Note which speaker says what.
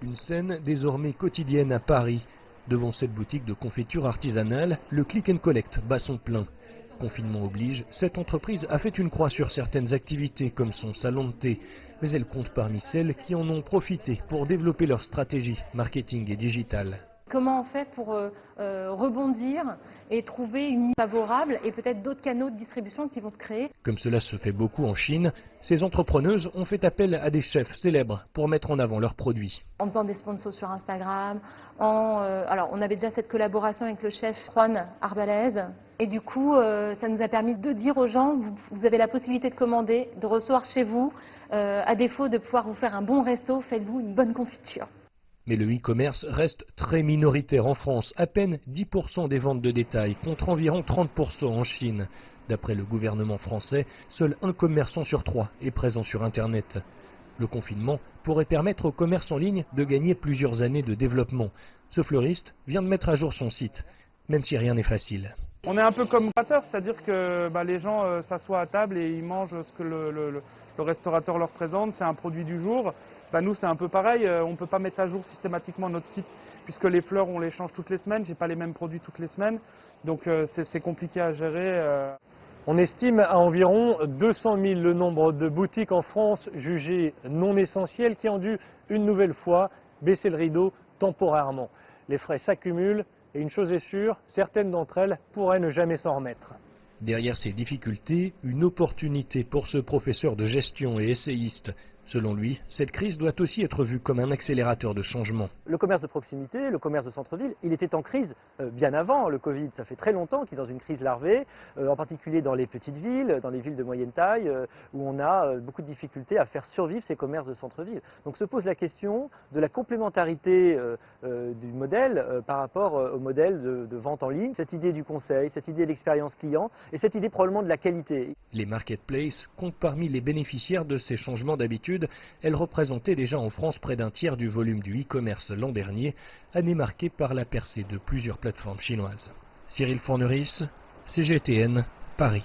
Speaker 1: Une scène désormais quotidienne à Paris. Devant cette boutique de confiture artisanale, le click and collect bat son plein. Confinement oblige, cette entreprise a fait une croix sur certaines activités comme son salon de thé. Mais elle compte parmi celles qui en ont profité pour développer leur stratégie marketing et digitale.
Speaker 2: Comment on fait pour rebondir et trouver une niche favorable et peut-être d'autres canaux de distribution qui vont se créer?
Speaker 1: Comme cela se fait beaucoup en Chine, ces entrepreneuses ont fait appel à des chefs célèbres pour mettre en avant leurs produits.
Speaker 2: En faisant des sponsors sur Instagram, alors on avait déjà cette collaboration avec le chef Juan Arbalez. Et du coup, ça nous a permis de dire aux gens, vous avez la possibilité de commander, de recevoir chez vous. À défaut de pouvoir vous faire un bon resto, faites-vous une bonne confiture.
Speaker 1: Mais le e-commerce reste très minoritaire en France, à peine 10% des ventes de détail, contre environ 30% en Chine. D'après le gouvernement français, seul un commerçant sur 3 est présent sur Internet. Le confinement pourrait permettre au commerce en ligne de gagner plusieurs années de développement. Ce fleuriste vient de mettre à jour son site, même si rien n'est facile.
Speaker 3: On est un peu comme restaurateur, c'est-à-dire que les gens s'assoient à table et ils mangent ce que le restaurateur leur présente, c'est un produit du jour. Nous c'est un peu pareil, on ne peut pas mettre à jour systématiquement notre site puisque les fleurs on les change toutes les semaines, j'ai pas les mêmes produits toutes les semaines, donc c'est compliqué à gérer.
Speaker 4: On estime à environ 200 000 le nombre de boutiques en France jugées non essentielles qui ont dû une nouvelle fois baisser le rideau temporairement. Les frais s'accumulent et une chose est sûre, certaines d'entre elles pourraient ne jamais s'en remettre.
Speaker 1: Derrière ces difficultés, une opportunité pour ce professeur de gestion et essayiste. Selon lui, cette crise doit aussi être vue comme un accélérateur de changement.
Speaker 5: Le commerce de proximité, le commerce de centre-ville, il était en crise bien avant le Covid. Ça fait très longtemps qu'il est dans une crise larvée, en particulier dans les petites villes, dans les villes de moyenne taille, où on a beaucoup de difficultés à faire survivre ces commerces de centre-ville. Donc se pose la question de la complémentarité du modèle par rapport au modèle de vente en ligne. Cette idée du conseil, cette idée de l'expérience client et cette idée probablement de la qualité.
Speaker 1: Les marketplaces comptent parmi les bénéficiaires de ces changements d'habitude. Elles représentaient déjà en France près d'un tiers du volume du e-commerce l'an dernier, année marquée par la percée de plusieurs plateformes chinoises. Cyril Forneris, CGTN, Paris.